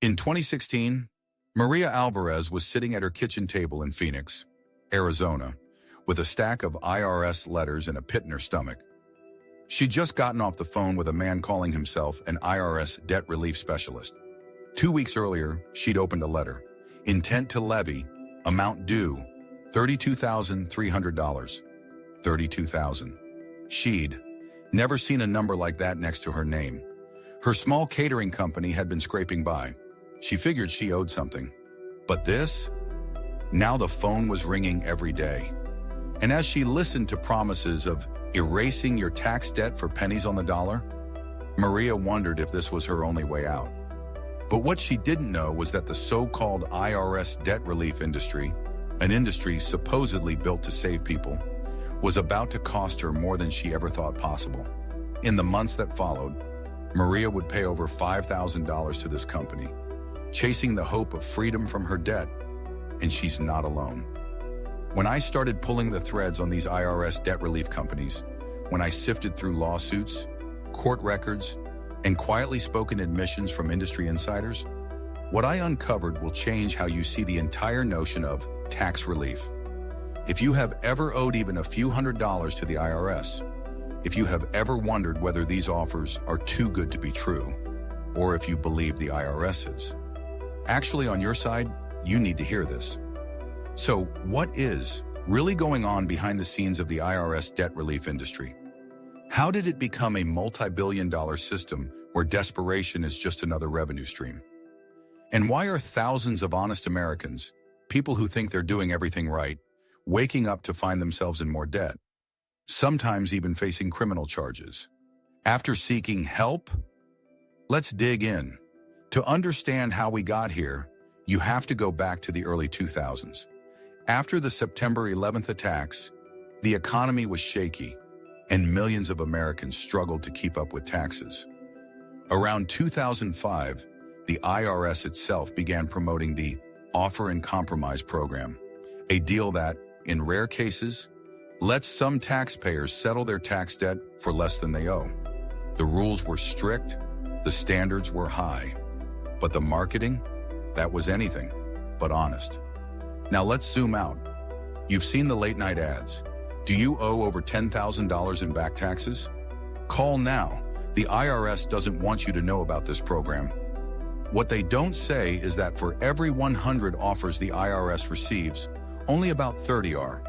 In 2016, Maria Alvarez was sitting at her kitchen table in Phoenix, Arizona, with a stack of IRS letters and a pit in her stomach. She'd just gotten off the phone with a man calling himself an IRS debt relief specialist. 2 weeks earlier, she'd opened a letter. Intent to levy, amount due, $32,300. $32,000. She'd never seen a number like that next to her name. Her small catering company had been scraping by. She figured she owed something. But this? Now the phone was ringing every day. And as she listened to promises of erasing your tax debt for pennies on the dollar, Maria wondered if this was her only way out. But what she didn't know was that the so-called IRS debt relief industry, an industry supposedly built to save people, was about to cost her more than she ever thought possible. In the months that followed, Maria would pay over $5,000 to this company, chasing the hope of freedom from her debt, and she's not alone. When I started pulling the threads on these IRS debt relief companies, when I sifted through lawsuits, court records, and quietly spoken admissions from industry insiders, what I uncovered will change how you see the entire notion of tax relief. If you have ever owed even a few $100s to the IRS, if you have ever wondered whether these offers are too good to be true, or if you believe the IRS is actually on your side, you need to hear this. So, what is really going on behind the scenes of the IRS debt relief industry? How did it become a multi-billion-dollar system where desperation is just another revenue stream? And why are thousands of honest Americans, people who think they're doing everything right, waking up to find themselves in more debt, sometimes even facing criminal charges? After seeking help? Let's dig in. To understand how we got here, you have to go back to the early 2000s. After the September 11th attacks, the economy was shaky, and millions of Americans struggled to keep up with taxes. Around 2005, the IRS itself began promoting the Offer and Compromise program, a deal that, in rare cases, lets some taxpayers settle their tax debt for less than they owe. The rules were strict, the standards were high, but the marketing, that was anything but honest. Now let's zoom out. You've seen the late-night ads. Do you owe over $10,000 in back taxes? Call now. The IRS doesn't want you to know about this program. What they don't say is that for every 100 offers the IRS receives, only about 30 are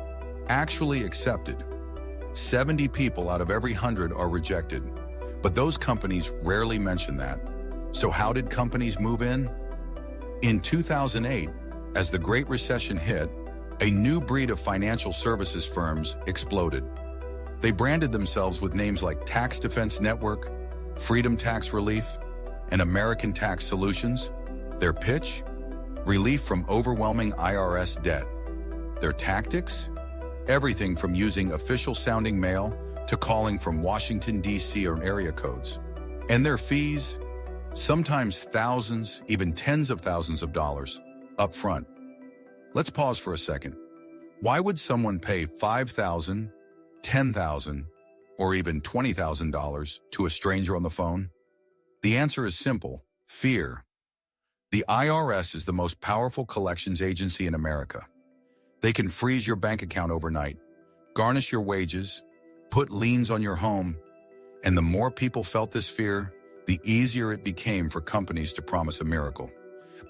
actually accepted. 70 people out of every 100 are rejected. But those companies rarely mention that. So how did companies move in? In 2008, as the Great Recession hit, a new breed of financial services firms exploded. They branded themselves with names like Tax Defense Network, Freedom Tax Relief, and American Tax Solutions. Their pitch? Relief from overwhelming IRS debt. Their tactics? Everything from using official-sounding mail to calling from Washington, D.C. or area codes. And their fees? Sometimes thousands, even tens of thousands of dollars up front. Let's pause for a second. Why would someone pay $5,000, $10,000, or even $20,000 to a stranger on the phone? The answer is simple: fear. The IRS is the most powerful collections agency in America. They can freeze your bank account overnight, garnish your wages, put liens on your home, and the more people felt this fear, the easier it became for companies to promise a miracle.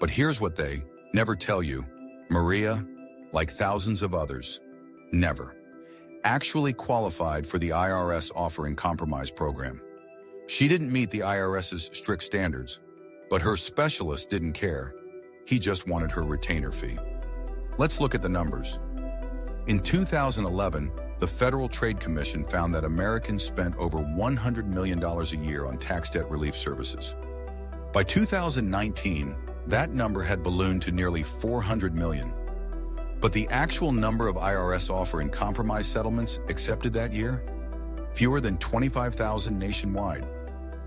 But here's what they never tell you. Maria, like thousands of others, never actually qualified for the IRS Offer and Compromise program. She didn't meet the IRS's strict standards, but her specialist didn't care. He just wanted her retainer fee. Let's look at the numbers. In 2011, the Federal Trade Commission found that Americans spent over $100 million a year on tax debt relief services. By 2019, that number had ballooned to nearly $400 million. But the actual number of IRS Offer and Compromise settlements accepted that year? Fewer than 25,000 nationwide.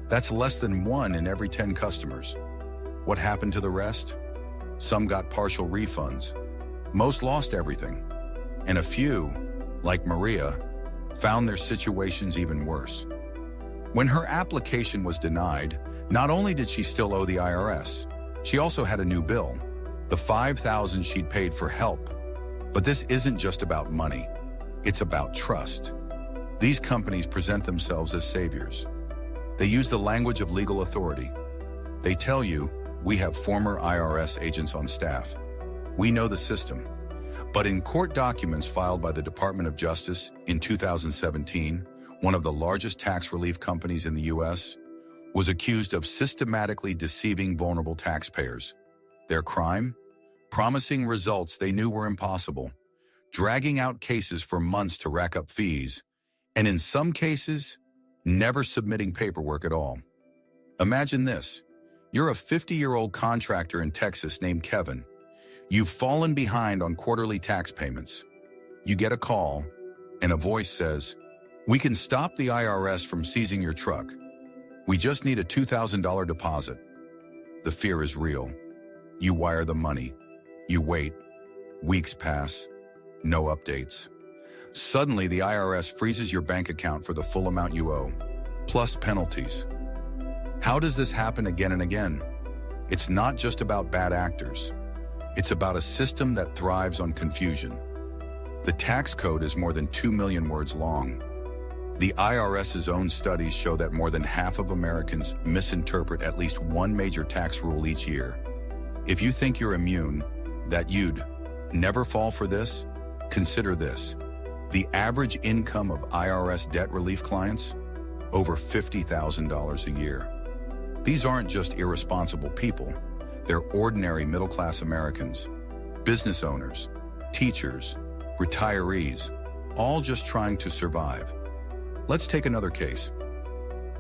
That's less than 1 in every 10 customers. What happened to the rest? Some got partial refunds. Most lost everything. And a few, like Maria, found their situations even worse. When her application was denied, not only did she still owe the IRS, She also had a new bill, the $5,000 she'd paid for help. But this isn't just about money. It's about trust. These companies present themselves as saviors. They use the language of legal authority. They tell you, we have former IRS agents on staff. We know the system. But in court documents filed by the Department of Justice in 2017, one of the largest tax relief companies in the U.S. was accused of systematically deceiving vulnerable taxpayers. Their crime? Promising results they knew were impossible, dragging out cases for months to rack up fees, and in some cases, never submitting paperwork at all. Imagine this. You're a 50-year-old contractor in Texas named Kevin. You've fallen behind on quarterly tax payments. You get a call, and a voice says, "We can stop the IRS from seizing your truck. We just need a $2,000 deposit." The fear is real. You wire the money. You wait. Weeks pass. No updates. Suddenly, the IRS freezes your bank account for the full amount you owe, plus penalties. How does this happen again and again? It's not just about bad actors. It's about a system that thrives on confusion. The tax code is more than 2 million words long. The IRS's own studies show that more than half of Americans misinterpret at least one major tax rule each year. If you think you're immune, that you'd never fall for this, consider this. The average income of IRS debt relief clients? Over $50,000 a year. These aren't just irresponsible people. They're ordinary middle-class Americans, business owners, teachers, retirees, all just trying to survive. Let's take another case.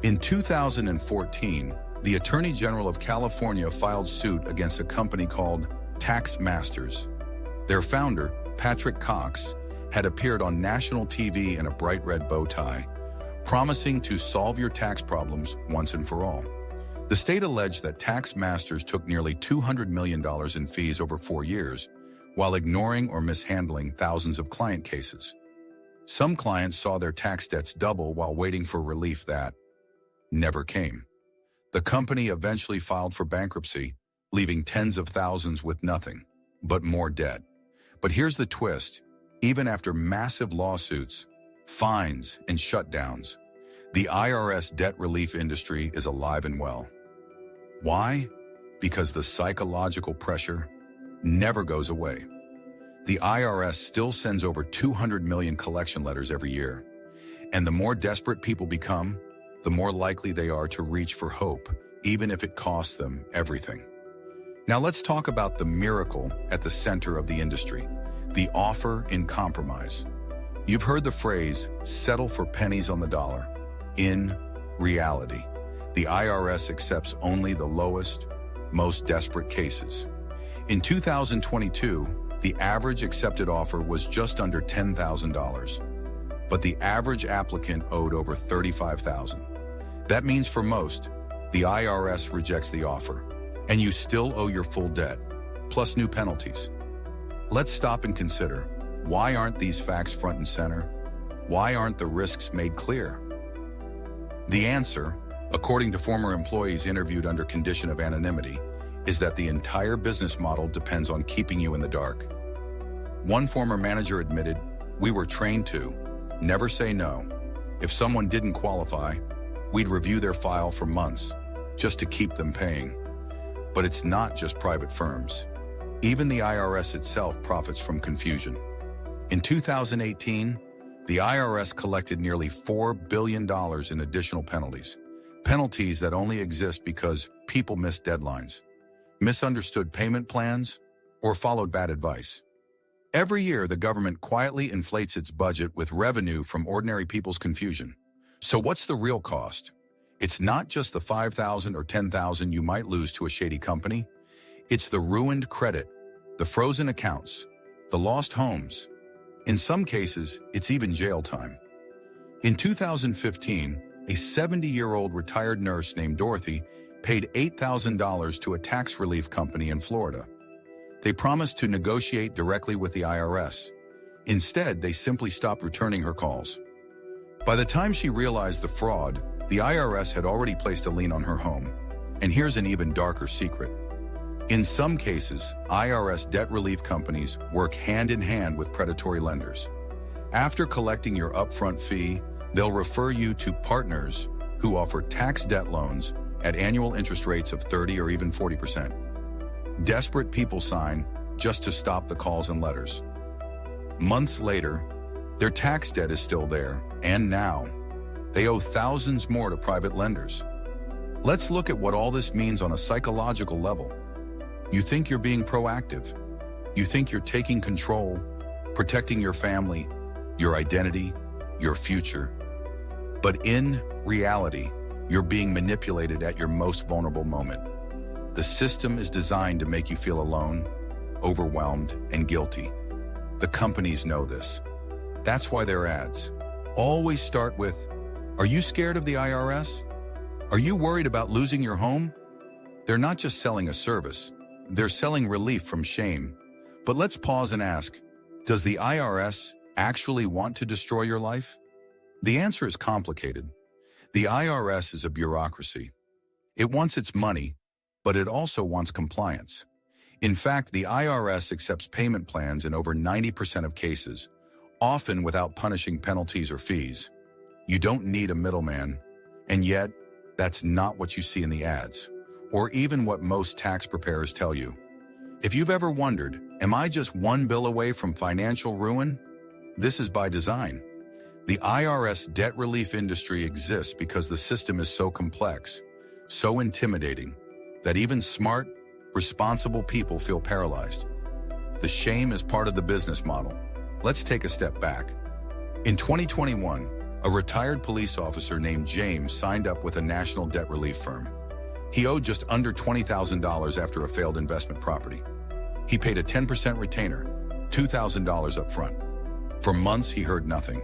In 2014, the Attorney General of California filed suit against a company called Tax Masters. Their founder, Patrick Cox, had appeared on national TV in a bright red bow tie, promising to solve your tax problems once and for all. The state alleged that Tax Masters took nearly $200 million in fees over 4 years, while ignoring or mishandling thousands of client cases. Some clients saw their tax debts double while waiting for relief that never came. The company eventually filed for bankruptcy, leaving tens of thousands with nothing but more debt. But here's the twist. Even after massive lawsuits, fines, and shutdowns, the IRS debt relief industry is alive and well. Why? Because the psychological pressure never goes away. The IRS still sends over 200 million collection letters every year. And the more desperate people become, the more likely they are to reach for hope, even if it costs them everything. Now let's talk about the miracle at the center of the industry, the offer in compromise. You've heard the phrase, settle for pennies on the dollar. In reality, the IRS accepts only the lowest, most desperate cases. In 2022, the average accepted offer was just under $10,000, but the average applicant owed over $35,000. That means for most, the IRS rejects the offer, and you still owe your full debt, plus new penalties. Let's stop and consider, why aren't these facts front and center? Why aren't the risks made clear? The answer, according to former employees interviewed under condition of anonymity, is that the entire business model depends on keeping you in the dark. One former manager admitted, "We were trained to never say no. If someone didn't qualify, we'd review their file for months just to keep them paying." But it's not just private firms. Even the IRS itself profits from confusion. In 2018, the IRS collected nearly $4 billion in additional penalties. Penalties that only exist because people missed deadlines, misunderstood payment plans, or followed bad advice. Every year, the government quietly inflates its budget with revenue from ordinary people's confusion. So what's the real cost? It's not just the $5,000 or $10,000 you might lose to a shady company. It's the ruined credit, the frozen accounts, the lost homes. In some cases, it's even jail time. In 2015, a 70-year-old retired nurse named Dorothy paid $8,000 to a tax relief company in Florida. They promised to negotiate directly with the IRS. Instead, they simply stopped returning her calls. By the time she realized the fraud, the IRS had already placed a lien on her home. And here's an even darker secret. In some cases, IRS debt relief companies work hand in hand with predatory lenders. After collecting your upfront fee, they'll refer you to partners who offer tax debt loans at annual interest rates of 30 or even 40%. Desperate people sign just to stop the calls and letters. Months later, their tax debt is still there, and now they owe thousands more to private lenders. Let's look at what all this means on a psychological level. You think you're being proactive. You think you're taking control, protecting your family, your identity, your future. But in reality, you're being manipulated at your most vulnerable moment. The system is designed to make you feel alone, overwhelmed, and guilty. The companies know this. That's why their ads always start with, "Are you scared of the IRS? Are you worried about losing your home?" They're not just selling a service. They're selling relief from shame. But let's pause and ask, does the IRS actually want to destroy your life? The answer is complicated. The IRS is a bureaucracy. It wants its money, but it also wants compliance. In fact, the IRS accepts payment plans in over 90% of cases, often without punishing penalties or fees. You don't need a middleman, and yet, that's not what you see in the ads, or even what most tax preparers tell you. If you've ever wondered, am I just one bill away from financial ruin? This is by design. The IRS debt relief industry exists because the system is so complex, so intimidating, that even smart, responsible people feel paralyzed. The shame is part of the business model. Let's take a step back. In 2021, a retired police officer named James signed up with a national debt relief firm. He owed just under $20,000 after a failed investment property. He paid a 10% retainer, $2,000 up front. For months, he heard nothing.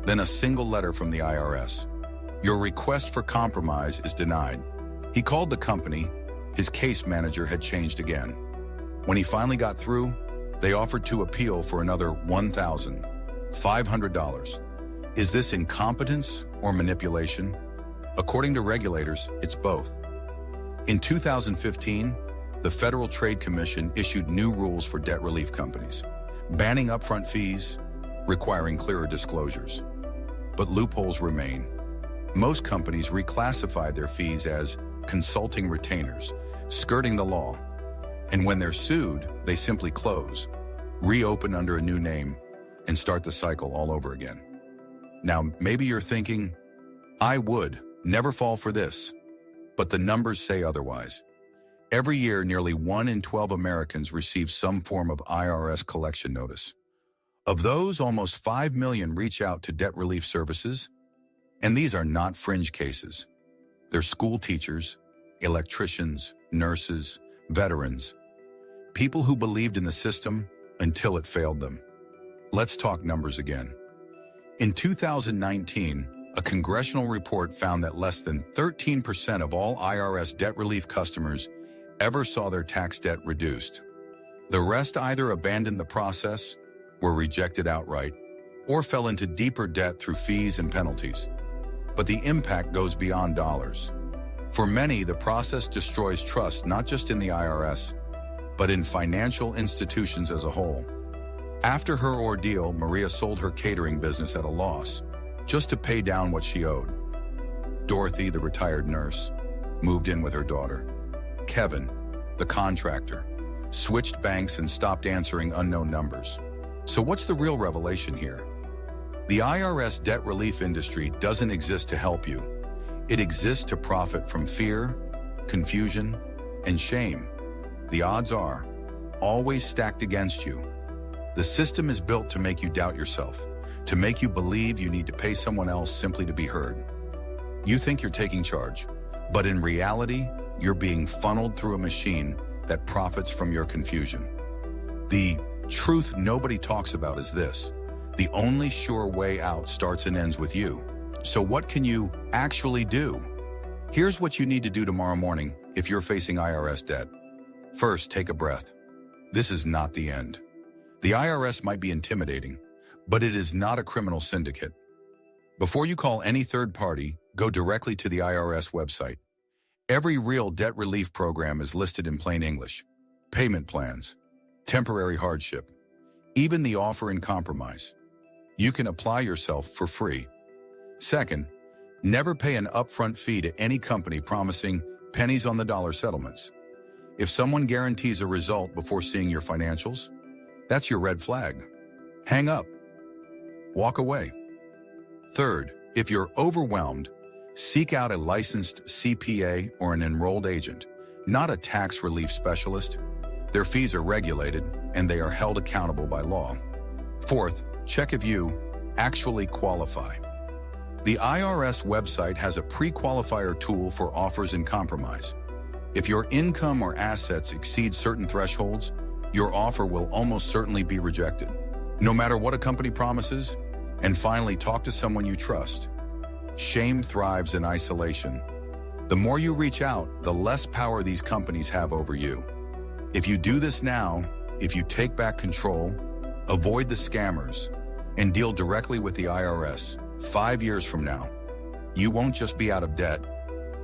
Then a single letter from the IRS. "Your request for compromise is denied." He called the company. His case manager had changed again. When he finally got through, they offered to appeal for another $1,500. Is this incompetence or manipulation? According to regulators, it's both. In 2015, the Federal Trade Commission issued new rules for debt relief companies, banning upfront fees, requiring clearer disclosures. But loopholes remain. Most companies reclassified their fees as consulting retainers, skirting the law. And when they're sued, they simply close, reopen under a new name, and start the cycle all over again. Now, maybe you're thinking, I would never fall for this, but the numbers say otherwise. Every year, nearly 1 in 12 Americans receive some form of IRS collection notice. Of those, almost 5 million reach out to debt relief services, and these are not fringe cases. They're school teachers, electricians, nurses, veterans, people who believed in the system until it failed them. Let's talk numbers again. In 2019, a congressional report found that less than 13% of all IRS debt relief customers ever saw their tax debt reduced. The rest either abandoned the process, were rejected outright, or fell into deeper debt through fees and penalties. But the impact goes beyond dollars. For many, the process destroys trust not just in the IRS, but in financial institutions as a whole. After her ordeal, Maria sold her catering business at a loss, just to pay down what she owed. Dorothy, the retired nurse, moved in with her daughter. Kevin, the contractor, switched banks and stopped answering unknown numbers. So what's the real revelation here? The IRS debt relief industry doesn't exist to help you. It exists to profit from fear, confusion, and shame. The odds are always stacked against you. The system is built to make you doubt yourself, to make you believe you need to pay someone else simply to be heard. You think you're taking charge, but in reality, you're being funneled through a machine that profits from your confusion. The truth nobody talks about is this: the only sure way out starts and ends with you. So what can you actually do? Here's what you need to do tomorrow morning if you're facing IRS debt. First, take a breath. This is not the end. The IRS might be intimidating, but it is not a criminal syndicate. Before you call any third party, go directly to the IRS website. Every real debt relief program is listed in plain English. Payment plans, temporary hardship, even the offer in compromise. You can apply yourself for free. Second, never pay an upfront fee to any company promising pennies on the dollar settlements. If someone guarantees a result before seeing your financials, that's your red flag. Hang up. Walk away. Third, if you're overwhelmed, seek out a licensed CPA or an enrolled agent, not a tax relief specialist. Their fees are regulated and they are held accountable by law. Fourth, check if you actually qualify. The IRS website has a pre-qualifier tool for offers in compromise. If your income or assets exceed certain thresholds, your offer will almost certainly be rejected, no matter what a company promises. And finally, talk to someone you trust. Shame thrives in isolation. The more you reach out, the less power these companies have over you. If you do this now, if you take back control, avoid the scammers, and deal directly with the IRS, 5 years from now, you won't just be out of debt.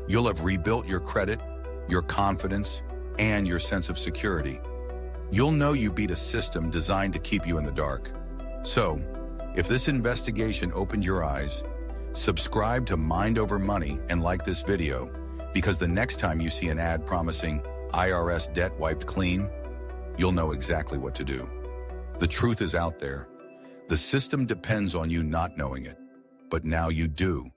You'll have rebuilt your credit, your confidence, and your sense of security. You'll know you beat a system designed to keep you in the dark. So, if this investigation opened your eyes, subscribe to Mind Over Money and like this video, because the next time you see an ad promising IRS debt wiped clean, you'll know exactly what to do. The truth is out there. The system depends on you not knowing it, but now you do.